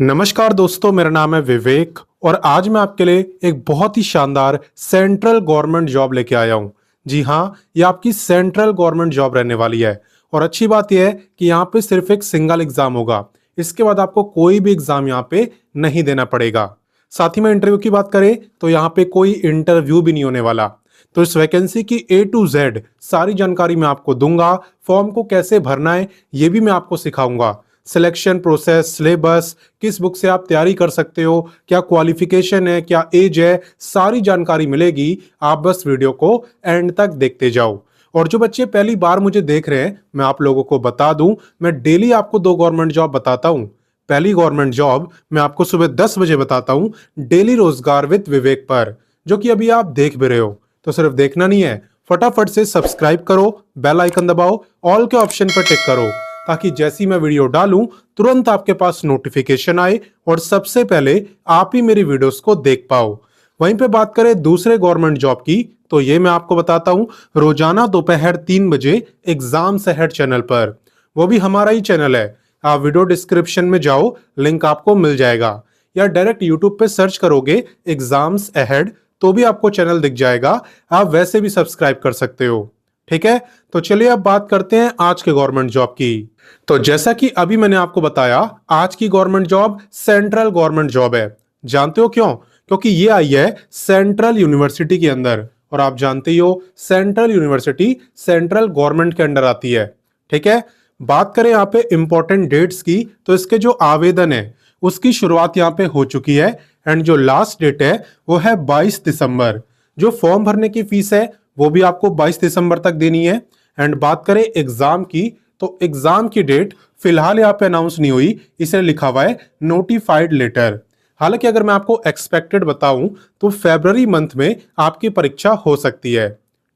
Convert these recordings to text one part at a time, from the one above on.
नमस्कार दोस्तों, मेरा नाम है विवेक और आज मैं आपके लिए एक बहुत ही शानदार सेंट्रल गवर्नमेंट जॉब लेके आया हूँ। जी हाँ, ये आपकी सेंट्रल गवर्नमेंट जॉब रहने वाली है और अच्छी बात यह है कि यहाँ पे सिर्फ एक सिंगल एग्जाम होगा। इसके बाद आपको कोई भी एग्जाम यहाँ पे नहीं देना पड़ेगा। साथ ही में इंटरव्यू की बात करें तो यहाँ पे कोई इंटरव्यू भी नहीं होने वाला। तो इस वैकेंसी की A to Z सारी जानकारी मैं आपको दूंगा। फॉर्म को कैसे भरना है ये भी मैं आपको सिखाऊंगा। सिलेक्शन प्रोसेस, सिलेबस, किस बुक से आप तैयारी कर सकते हो, क्या क्वालिफिकेशन है, क्या एज है, सारी जानकारी मिलेगी। आप बस वीडियो को एंड तक देखते जाओ। और जो बच्चे पहली बार मुझे देख रहे हैं, मैं आप लोगों को बता दूं, मैं डेली आपको 2 गवर्नमेंट जॉब बताता हूं। पहली गवर्नमेंट जॉब मैं आपको सुबह 10 बजे बताता हूं, डेली रोजगार विद विवेक पर, जो कि अभी आप देख भी रहे हो। तो सिर्फ देखना नहीं है, फटाफट से सब्सक्राइब करो, बेल आइकन दबाओ, ऑल के ऑप्शन पर टिक करो, ताकि जैसी मैं वीडियो डालूं तुरंत आपके पास नोटिफिकेशन आए और सबसे पहले आप ही मेरी वीडियोस को देख पाओ। वहीं पे बात करें दूसरे गवर्नमेंट जॉब की, तो ये मैं आपको बताता हूं रोजाना दोपहर 3 बजे एग्जाम्स अहेड चैनल पर। वो भी हमारा ही चैनल है। आप वीडियो डिस्क्रिप्शन में जाओ, लिंक आपको मिल जाएगा, या डायरेक्ट यूट्यूब पे सर्च करोगे एग्जाम्स अहेड तो भी आपको चैनल दिख जाएगा। आप वैसे भी सब्सक्राइब कर सकते हो। ठीक है, तो चलिए अब बात करते हैं आज के गवर्नमेंट जॉब की। तो जैसा कि अभी मैंने आपको बताया, आज की government job central government job है। जानते हो क्यों? क्योंकि ये आई है सेंट्रल यूनिवर्सिटी के अंदर, और आप जानते ही हो सेंट्रल यूनिवर्सिटी सेंट्रल गवर्नमेंट के अंडर आती है। ठीक है, बात करें यहाँ पे इंपॉर्टेंट डेट्स की, तो इसके जो आवेदन है उसकी शुरुआत यहाँ पे हो चुकी है एंड जो लास्ट डेट है वो है 22 दिसंबर। जो फॉर्म भरने की फीस है वो भी आपको 22 दिसंबर तक देनी है। एंड बात करें एग्जाम की, तो एग्जाम की डेट फिलहाल यहाँ पे अनाउंस नहीं हुई, इसे लिखा हुआ है नोटिफाइड लेटर। हालांकि अगर मैं आपको एक्सपेक्टेड बताऊं तो फरवरी मंथ में आपकी परीक्षा हो सकती है।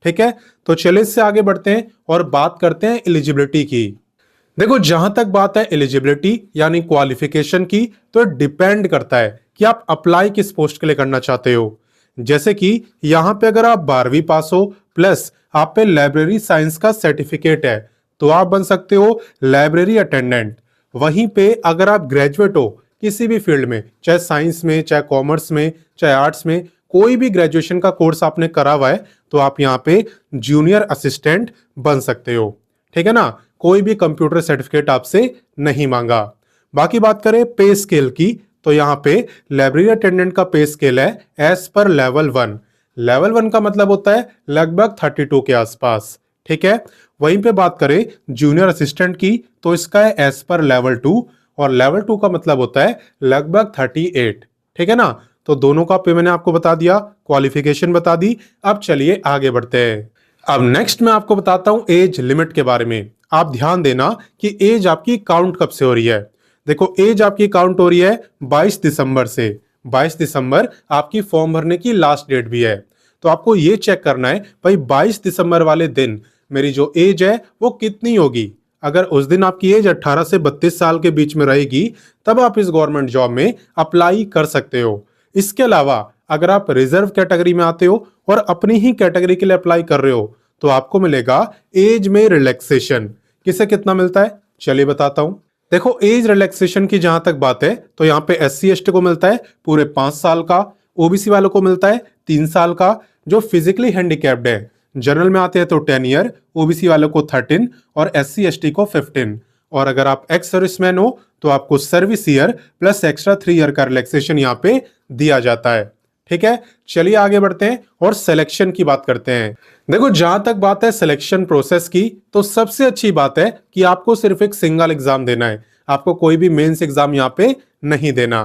ठीक है, तो चलिए इससे आगे बढ़ते हैं और बात करते हैं एलिजिबिलिटी की। देखो, जहां तक बात है एलिजिबिलिटी यानी क्वालिफिकेशन की, तो डिपेंड करता है कि आप अप्लाई किस पोस्ट के लिए करना चाहते हो। जैसे कि यहां पे अगर आप 12वीं पास हो प्लस आप पे लाइब्रेरी साइंस का सर्टिफिकेट है तो आप बन सकते हो लाइब्रेरी अटेंडेंट। वहीं पे अगर आप ग्रेजुएट हो किसी भी फील्ड में, चाहे साइंस में, चाहे कॉमर्स में, चाहे आर्ट्स में, कोई भी ग्रेजुएशन का कोर्स आपने करा हुआ है तो आप यहाँ पे जूनियर असिस्टेंट बन सकते हो। ठीक है ना, कोई भी कंप्यूटर सर्टिफिकेट आपसे नहीं मांगा। बाकी बात करें पे स्केल की, तो यहाँ पे लाइब्रेरी अटेंडेंट का पे स्केल है एज पर लेवल 1। लेवल 1 का मतलब होता है लगभग 32 के आसपास। ठीक है, वहीं पे बात करें जूनियर असिस्टेंट की, तो इसका है एज पर लेवल 2, और लेवल 2 का मतलब होता है लगभग 38। ठीक है ना, तो दोनों का पे मैंने आपको बता दिया, क्वालिफिकेशन बता दी। अब चलिए आगे बढ़ते हैं। अब नेक्स्ट मैं आपको बताता हूं एज लिमिट के बारे में। आप ध्यान देना कि एज आपकी काउंट कब से हो रही है। देखो, एज आपकी काउंट हो रही है 22 दिसंबर से। 22 दिसंबर आपकी फॉर्म भरने की लास्ट डेट भी है। तो आपको ये चेक करना है भाई 22 दिसंबर वाले दिन मेरी जो एज है वो कितनी होगी। अगर उस दिन आपकी एज 18 से 32 साल के बीच में रहेगी तब आप इस गवर्नमेंट जॉब में अप्लाई कर सकते हो। इसके अलावा अगर आप रिजर्व कैटेगरी में आते हो और अपनी ही कैटेगरी के लिए अप्लाई कर रहे हो तो आपको मिलेगा एज में रिलैक्सेशन। किसे कितना मिलता है चलिए बताता हूं। देखो, एज रिलैक्सेशन की जहां तक बात है तो यहाँ पे SC ST को मिलता है पूरे 5 साल का, OBC वालों को मिलता है 3 साल का, जो फिजिकली हैंडीकैप्ड है जनरल में आते हैं तो 10 ईयर, OBC वालों को 13 और SC ST को 15। और अगर आप एक्स सर्विसमैन हो तो आपको service year plus extra 3 year का रिलैक्सेशन यहाँ पे दिया जाता है। ठीक है, चलिए आगे बढ़ते हैं और सिलेक्शन की बात करते हैं। देखो, जहां तक बात है सिलेक्शन प्रोसेस की, तो सबसे अच्छी बात है कि आपको सिर्फ एक सिंगल एग्जाम देना है। आपको कोई भी मेंस एग्जाम यहाँ पे नहीं देना।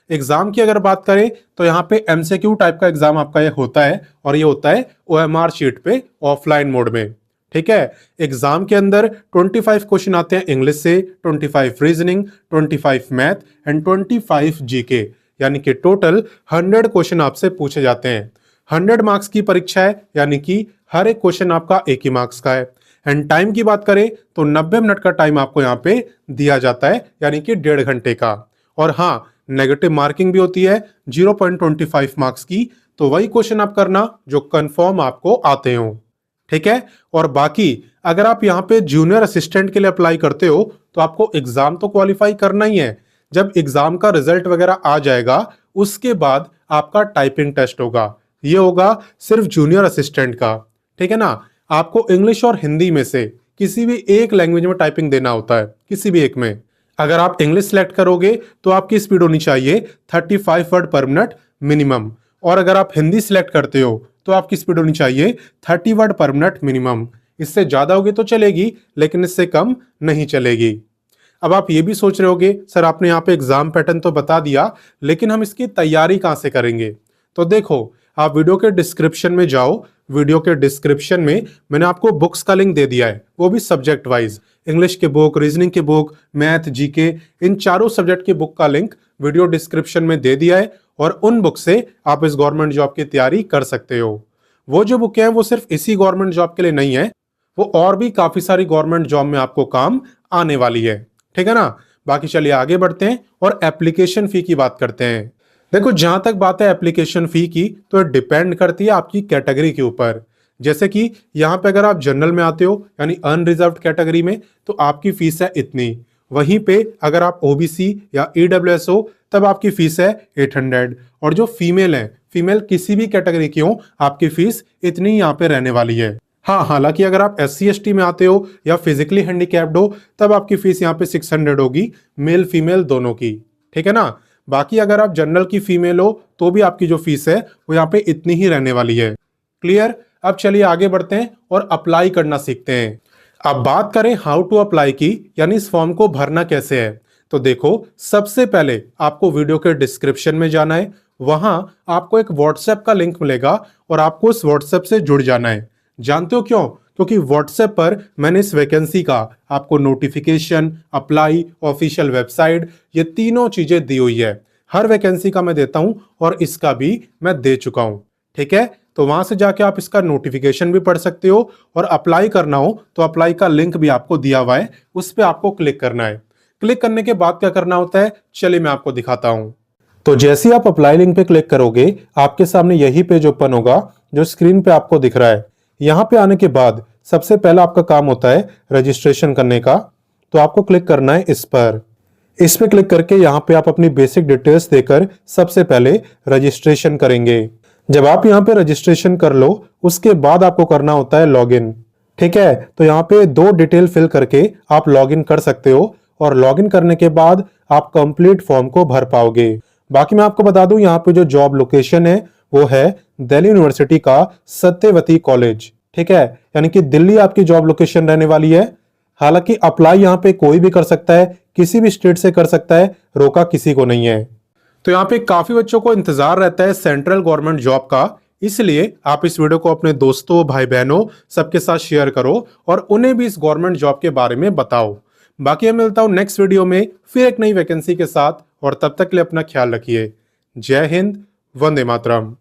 एग्जाम की अगर बात करें तो यहाँ पे MCQ टाइप का एग्जाम आपका ये होता है, और ये होता है OMR शीट पे ऑफलाइन मोड में। ठीक है, एग्जाम के अंदर 25 क्वेश्चन आते हैं इंग्लिश से, 25 रीजनिंग, 25 मैथ एंड 25 GK, यानी कि टोटल 100 क्वेश्चन आपसे पूछे जाते हैं। 100 मार्क्स की परीक्षा है, यानी कि हर एक क्वेश्चन आपका 1 ही मार्क्स का है। एंड टाइम की बात करें तो 90 मिनट का टाइम आपको यहाँ पे दिया जाता है, यानी कि 1.5 घंटे का। और हाँ, नेगेटिव मार्किंग भी होती है 0.25 मार्क्स की, तो वही क्वेश्चन आप करना जो कंफर्म आपको आते हो। ठीक है, और बाकी अगर आप यहाँ पे जूनियर असिस्टेंट के लिए अप्लाई करते हो तो आपको एग्जाम तो क्वालिफाई करना ही है, जब एग्जाम का रिजल्ट वगैरह आ जाएगा उसके बाद आपका टाइपिंग टेस्ट होगा। ये होगा सिर्फ जूनियर असिस्टेंट का, ठीक है ना। आपको इंग्लिश और हिंदी में से किसी भी एक लैंग्वेज में टाइपिंग देना होता है, किसी भी एक में। अगर आप इंग्लिश सेलेक्ट करोगे तो आपकी स्पीड होनी चाहिए 35 वर्ड पर मिनट मिनिमम, और अगर आप हिंदी सिलेक्ट करते हो तो आपकी स्पीड होनी चाहिए 30 वर्ड पर मिनट मिनिमम। इससे ज्यादा होगी तो चलेगी, लेकिन इससे कम नहीं चलेगी। अब आप ये भी सोच रहे होगे सर आपने यहाँ पे एग्जाम पैटर्न तो बता दिया, लेकिन हम इसकी तैयारी कहाँ से करेंगे। तो देखो, आप वीडियो के डिस्क्रिप्शन में जाओ। वीडियो के डिस्क्रिप्शन में मैंने आपको बुक्स का लिंक दे दिया है, वो भी सब्जेक्ट वाइज। इंग्लिश के बुक, रीजनिंग के बुक, मैथ, जीके, इन चारों सब्जेक्ट के बुक का लिंक वीडियो डिस्क्रिप्शन में दे दिया है, और उन बुक से आप इस गवर्नमेंट जॉब की तैयारी कर सकते हो। वो जो बुक है वो सिर्फ इसी गवर्नमेंट जॉब के लिए नहीं है, वो और भी काफी सारी गवर्नमेंट जॉब में आपको काम आने वाली है, ठीक है ना। बाकी चलिए आगे बढ़ते हैं और एप्लीकेशन फी की बात करते हैं। देखो, जहां तक बात है एप्लीकेशन फी की, तो डिपेंड करती है आपकी कैटेगरी के ऊपर। जैसे कि यहाँ पे अगर आप जनरल में आते हो यानी अनरिजर्व्ड कैटेगरी में, तो आपकी फीस है इतनी। वहीं पे अगर आप ओबीसी या ईडब्ल्यूएस हो तब आपकी फीस है 800। और जो फीमेल है, फीमेल किसी भी कैटेगरी की हो, आपकी फीस इतनी यहाँ पे रहने वाली है। हाँ, हालांकि अगर आप SC ST में आते हो या फिजिकली हैंडीकैप्ड हो तब आपकी फीस यहाँ पे 600 होगी, मेल फीमेल दोनों की, ठीक है ना। बाकी अगर आप जनरल की फीमेल हो तो भी आपकी जो फीस है वो यहाँ पे इतनी ही रहने वाली है। क्लियर। अब चलिए आगे बढ़ते हैं और अप्लाई करना सीखते हैं। अब बात करें हाउ टू अप्लाई की, यानी इस फॉर्म को भरना कैसे है। तो देखो, सबसे पहले आपको वीडियो के डिस्क्रिप्शन में जाना है। वहां आपको एक व्हाट्सएप का लिंक मिलेगा और आपको उस व्हाट्सएप से जुड़ जाना है। जानते हो क्यों? क्योंकि व्हाट्सएप पर मैंने इस वैकेंसी का आपको नोटिफिकेशन, अप्लाई, ऑफिशियल वेबसाइट, ये तीनों चीजें दी हुई है। हर वैकेंसी का मैं देता हूं और इसका भी मैं दे चुका हूं, ठीक है। तो वहां से जाके आप इसका नोटिफिकेशन भी पढ़ सकते हो, और अप्लाई करना हो तो अप्लाई का लिंक भी आपको दिया हुआ है, उस पर आपको क्लिक करना है। क्लिक करने के बाद क्या करना होता है, चलिए मैं आपको दिखाता हूं। तो जैसे ही आप अप्लाई लिंक पे क्लिक करोगे, आपके सामने यही पेज ओपन होगा जो स्क्रीन पे आपको दिख रहा है। यहाँ पे आने के बाद सबसे पहला आपका काम होता है रजिस्ट्रेशन करने का। तो आपको क्लिक करना है इस पर। इस पे क्लिक करके यहाँ पे आप अपनी बेसिक डिटेल्स देकर सबसे पहले रजिस्ट्रेशन करेंगे। जब आप यहाँ पे रजिस्ट्रेशन कर लो, उसके बाद आपको करना होता है लॉगिन, ठीक है। तो यहाँ पे 2 डिटेल फिल करके आप लॉगिन कर सकते हो, और लॉगिन करने के बाद आप कंप्लीट फॉर्म को भर पाओगे। बाकी मैं आपको बता दूं, यहाँ पे जो जॉब लोकेशन है वो है दिल्ली यूनिवर्सिटी का सत्यवती कॉलेज, ठीक है। यानी कि दिल्ली आपकी जॉब लोकेशन रहने वाली है। हालांकि अप्लाई यहाँ पे कोई भी कर सकता है, किसी भी स्टेट से कर सकता है, रोका किसी को नहीं है। तो यहाँ पे काफी बच्चों को इंतजार रहता है सेंट्रल गवर्नमेंट जॉब का, इसलिए आप इस वीडियो को अपने दोस्तों, भाई बहनों सबके साथ शेयर करो और उन्हें भी इस गवर्नमेंट जॉब के बारे में बताओ। बाकी मैं मिलता हूं नेक्स्ट वीडियो में फिर एक नई वैकेंसी के साथ, और तब तक के लिए अपना ख्याल रखिए। जय हिंद, वंदे मातरम।